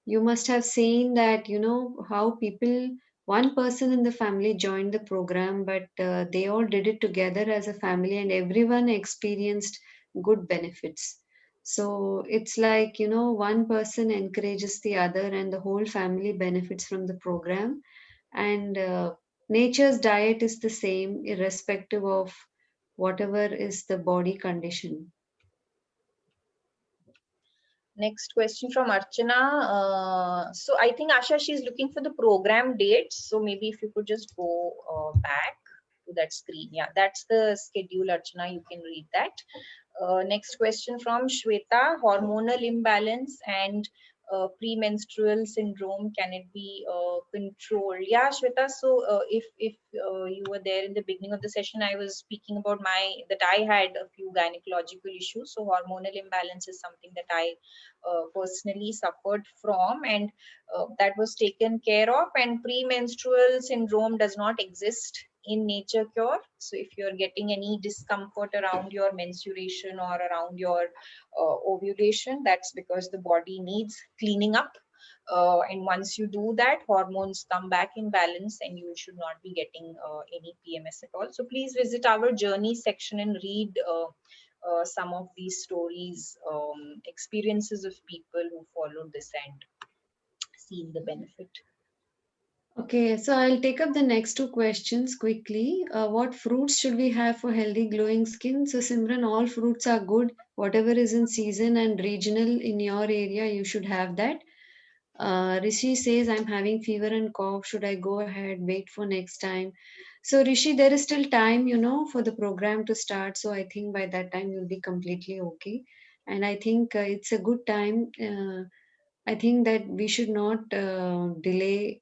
you must have seen that, how people, one person in the family joined the program, but they all did it together as a family and everyone experienced good benefits. So it's like, one person encourages the other and the whole family benefits from the program. And nature's diet is the same, irrespective of whatever is the body condition. Next question from Archana. So I think Asha, she's looking for the program dates. So maybe if you could just go back to that screen. Yeah, that's the schedule, Archana. You can read that. Next question from Shweta. Hormonal imbalance and premenstrual syndrome, can it be controlled? Yeah, Shweta. So if you were there in the beginning of the session, I was speaking about that I had a few gynecological issues. So hormonal imbalance is something that I personally suffered from, and that was taken care of. And premenstrual syndrome does not exist in Nature Cure. So if you're getting any discomfort around your menstruation or around your ovulation, that's because the body needs cleaning up. And once you do that, hormones come back in balance and you should not be getting any PMS at all. So please visit our journey section and read some of these stories, experiences of people who followed this and seen the benefit. Okay, so I'll take up the next two questions quickly. What fruits should we have for healthy glowing skin? So Simran, all fruits are good. Whatever is in season and regional in your area, you should have that. Rishi says, I'm having fever and cough. Should I go ahead, wait for next time? So, Rishi, there is still time, for the program to start. So, I think by that time you'll be completely okay. And I think it's a good time. I think that we should not delay,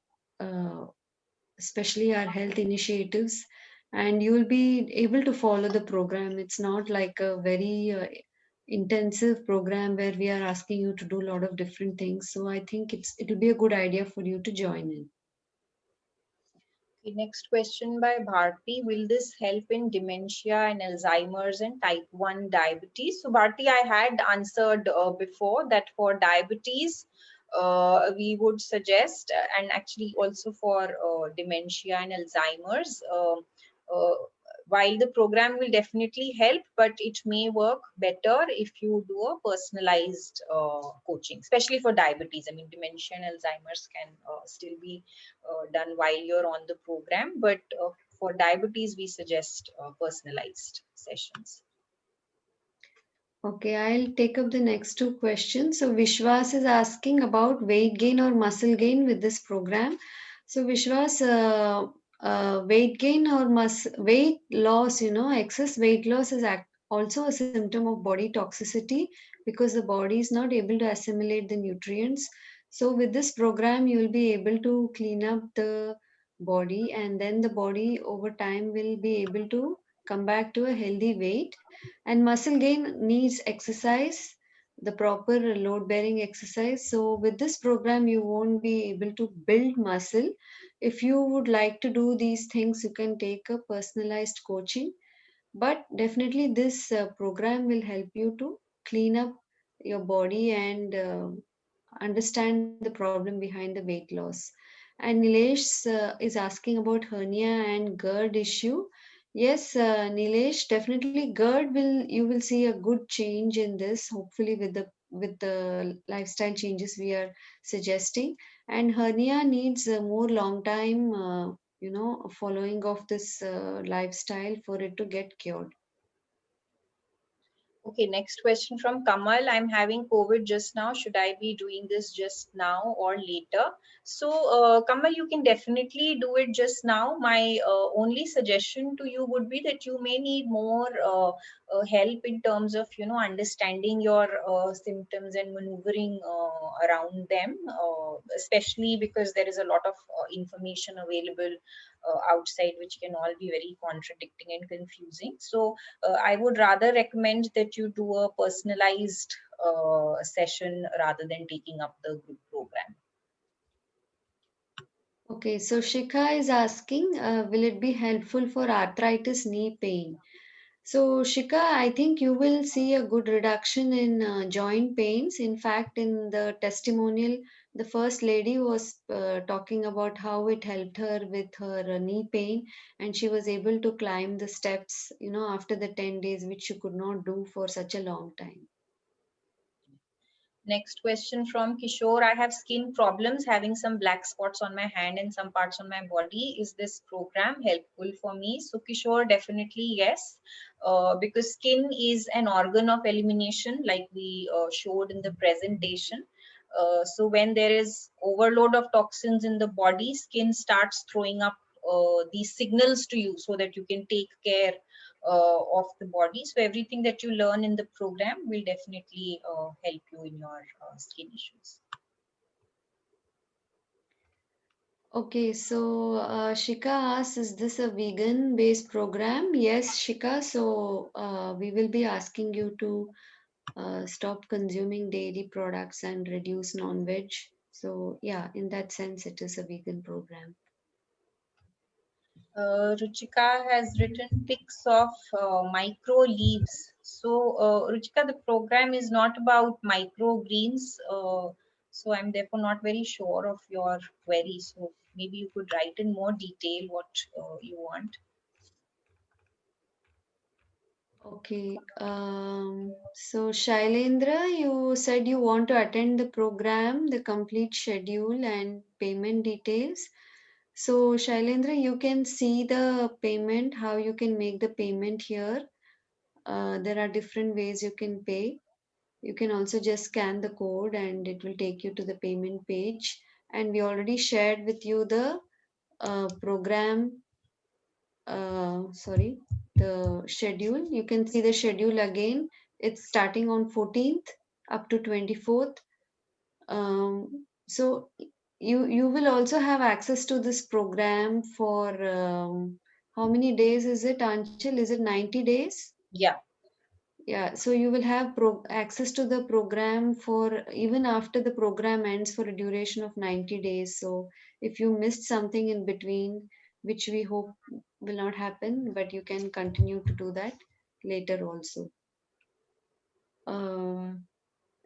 especially our health initiatives, and you will be able to follow the program. It's not like a very intensive program where we are asking you to do a lot of different things. So I think it'll be a good idea for you to join in. Okay, next question by Bharti. Will this help in dementia and Alzheimer's and type 1 diabetes? So, Bharti, I had answered before that for diabetes, we would suggest, and actually also for dementia and Alzheimer's, uh, while the program will definitely help, but it may work better if you do a personalized coaching, especially for diabetes. I mean, dementia and Alzheimer's can still be done while you're on the program, but for diabetes, we suggest personalized sessions. Okay, I'll take up the next two questions. So Vishwas is asking about weight gain or muscle gain with this program. So Vishwas, weight gain or weight loss, excess weight loss is also a symptom of body toxicity because the body is not able to assimilate the nutrients. So with this program, you will be able to clean up the body, and then the body over time will be able to come back to a healthy weight. And muscle gain needs exercise, the proper load bearing exercise. So with this program you won't be able to build muscle. If you would like to do these things, you can take a personalized coaching, but definitely this program will help you to clean up your body and understand the problem behind the weight loss. And Nilesh is asking about hernia and GERD issue. Yes, Nilesh, definitely GERD will, you will see a good change in this, hopefully with the lifestyle changes we are suggesting. And hernia needs more long time, following of this lifestyle for it to get cured. Okay, next question from Kamal. I'm having COVID just now. Should I be doing this just now or later? So, Kamal, you can definitely do it just now. My only suggestion to you would be that you may need more help in terms of, understanding your symptoms and maneuvering around them, especially because there is a lot of information available outside, which can all be very contradicting and confusing. So, I would rather recommend that you do a personalized session rather than taking up the group program. Okay, so Shikha is asking, will it be helpful for arthritis knee pain? So, Shika, I think you will see a good reduction in joint pains. In fact, in the testimonial, the first lady was talking about how it helped her with her knee pain, and she was able to climb the steps, after the 10 days, which she could not do for such a long time. Next question from Kishore. I have skin problems, having some black spots on my hand and some parts on my body. Is this program helpful for me? So, Kishore, definitely yes, because skin is an organ of elimination, like we showed in the presentation. So, when there is overload of toxins in the body, skin starts throwing up these signals to you so that you can take care of the body. So everything that you learn in the program will definitely help you in your skin issues. Okay, so Shika asks, is this a vegan based program? Yes, Shika. So we will be asking you to stop consuming dairy products and reduce non-veg. So yeah, in that sense, it is a vegan program. Ruchika has written pics of micro leaves. So, Ruchika, the program is not about microgreens. So, I'm therefore not very sure of your query. So, maybe you could write in more detail what you want. Okay. So Shailendra, you said you want to attend the program, the complete schedule and payment details. So Shailendra, you can see the payment, how you can make the payment here. There are different ways you can pay. You can also just scan the code and it will take you to the payment page. And we already shared with you the program, the schedule. You can see the schedule again. It's starting on 14th up to 24th. So you will also have access to this program for how many days is it, Anchal? Is it 90 days? Yeah. Yeah, so you will have access to the program for even after the program ends for a duration of 90 days. So if you missed something in between, which we hope will not happen, but you can continue to do that later also. Uh,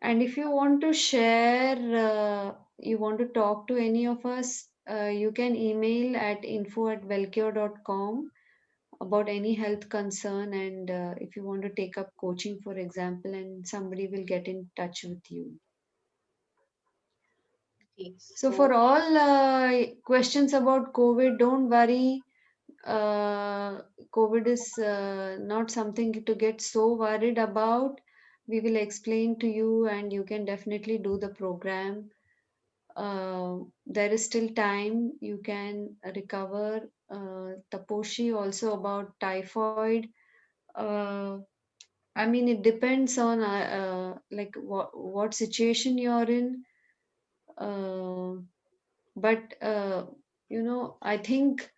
and if you want to share, you want to talk to any of us, you can email at info@wellcure.com about any health concern, and if you want to take up coaching, for example, and somebody will get in touch with you. Okay. So for all questions about COVID, don't worry. COVID is not something to get so worried about. We will explain to you, and you can definitely do the program. There is still time. You can recover. Taposhi also about typhoid. Uh, I mean, it depends on like what situation you're in. Uh, but I think,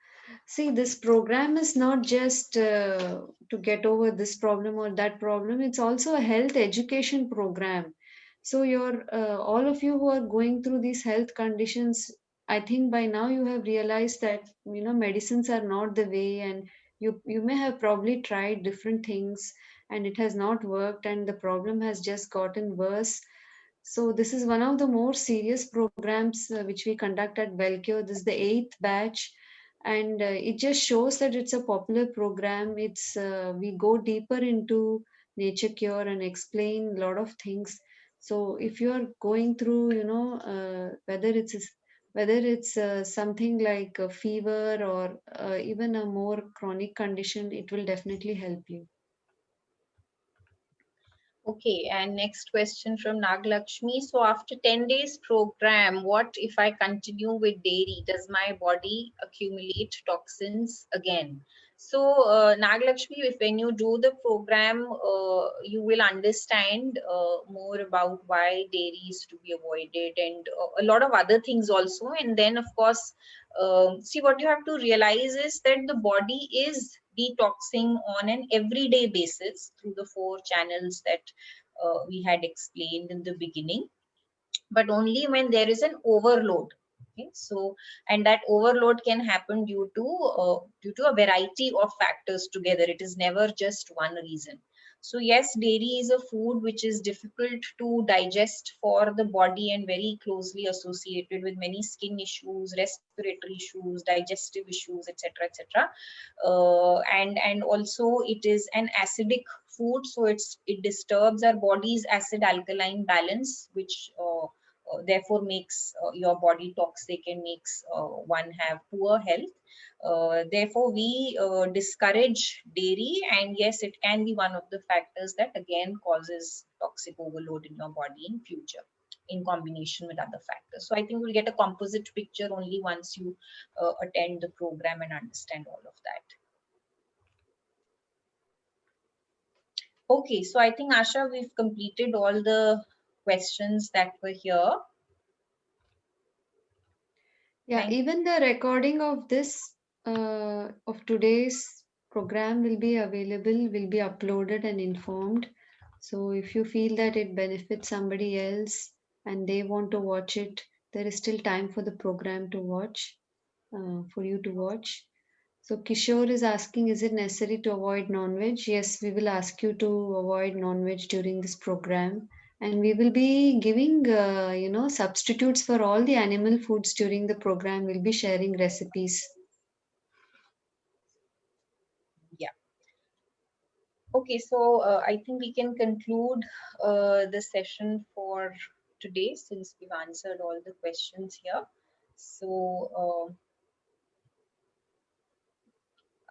see, this program is not just to get over this problem or that problem. It's also a health education program. So your all of you who are going through these health conditions, I think by now you have realized that medicines are not the way, and you may have probably tried different things and it has not worked, and the problem has just gotten worse. So this is one of the more serious programs which we conduct at Wellcure. This is the eighth batch, and it just shows that it's a popular program. It's we go deeper into nature cure and explain a lot of things. So if you are going through, whether it's something like a fever or even a more chronic condition, it will definitely help you. Okay, and next question from Naglakshmi. So after 10 days program, what if I continue with dairy? Does my body accumulate toxins again? So Naglakshmi, if when you do the program, you will understand more about why dairy is to be avoided and a lot of other things also. And then of course, see, what you have to realize is that the body is detoxing on an everyday basis through the 4 channels that we had explained in the beginning, but only when there is an overload. Okay, so and that overload can happen due to a variety of factors together. It is never just one reason. So yes, dairy is a food which is difficult to digest for the body and very closely associated with many skin issues, respiratory issues, digestive issues, etc., etc. And also it is an acidic food, so it disturbs our body's acid alkaline balance, which therefore makes your body toxic and makes one have poor health. Therefore, we discourage dairy, and yes, it can be one of the factors that again causes toxic overload in your body in future in combination with other factors. So I think we'll get a composite picture only once you attend the program and understand all of that. Okay, so I think Asha, we've completed all the questions that were here. Yeah, even the recording of this, of today's program will be available, will be uploaded and informed. So if you feel that it benefits somebody else and they want to watch it, there is still time for the program to watch, for you to watch. So Kishore is asking, is it necessary to avoid non-veg? Yes, we will ask you to avoid non-veg during this program, and we will be giving, substitutes for all the animal foods during the program. We'll be sharing recipes. Yeah. Okay, so I think we can conclude the session for today since we've answered all the questions here. So,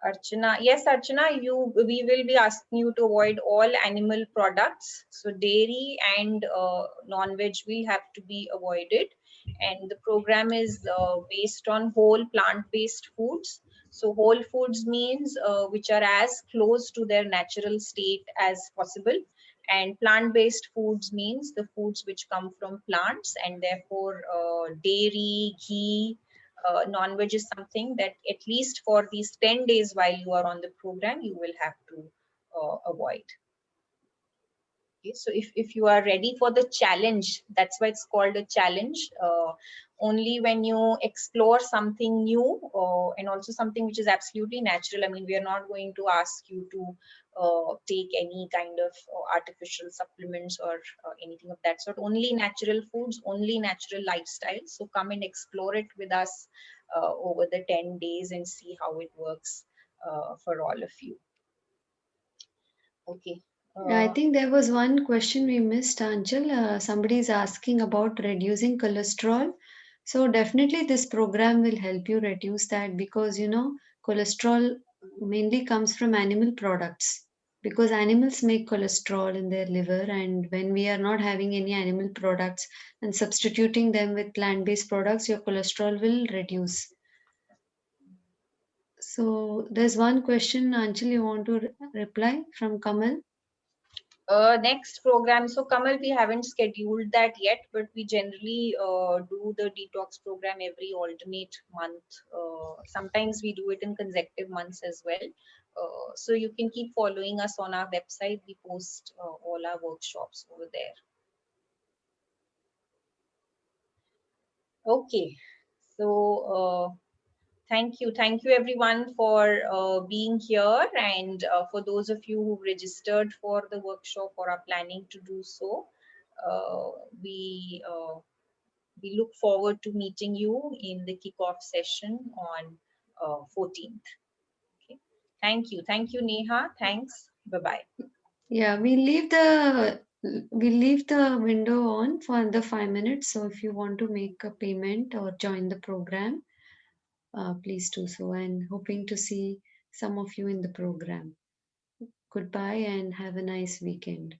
Archana, yes, Archana, we will be asking you to avoid all animal products. So dairy and non-veg will have to be avoided. And the program is based on whole plant-based foods. So whole foods means which are as close to their natural state as possible. And plant-based foods means the foods which come from plants, and therefore dairy, ghee, non-veg is something that at least for these 10 days while you are on the program, you will have to avoid. Okay, so if you are ready for the challenge, that's why it's called a challenge. Only when you explore something new and also something which is absolutely natural. I mean, we are not going to ask you to take any kind of artificial supplements or anything of that sort. Only natural foods, only natural lifestyle. So come and explore it with us over the 10 days and see how it works for all of you. Okay. I think there was one question we missed, Anchal. Somebody is asking about reducing cholesterol. So definitely this program will help you reduce that, because cholesterol mainly comes from animal products, because animals make cholesterol in their liver, and when we are not having any animal products and substituting them with plant-based products, your cholesterol will reduce. So there's one question, Anchal, you want to reply from Kamal? Next program, so Kamal, we haven't scheduled that yet, but we generally do the detox program every alternate month. Sometimes we do it in consecutive months as well. So you can keep following us on our website. We post all our workshops over there. Okay, so thank you everyone for being here, and for those of you who registered for the workshop or are planning to do so, uh, we uh, we look forward to meeting you in the kickoff session on 14th. Okay. Thank you, Neha. Thanks. Bye bye. Yeah, we leave the window on for another 5 minutes. So if you want to make a payment or join the program, please do so. And hoping to see some of you in the program. Goodbye and have a nice weekend.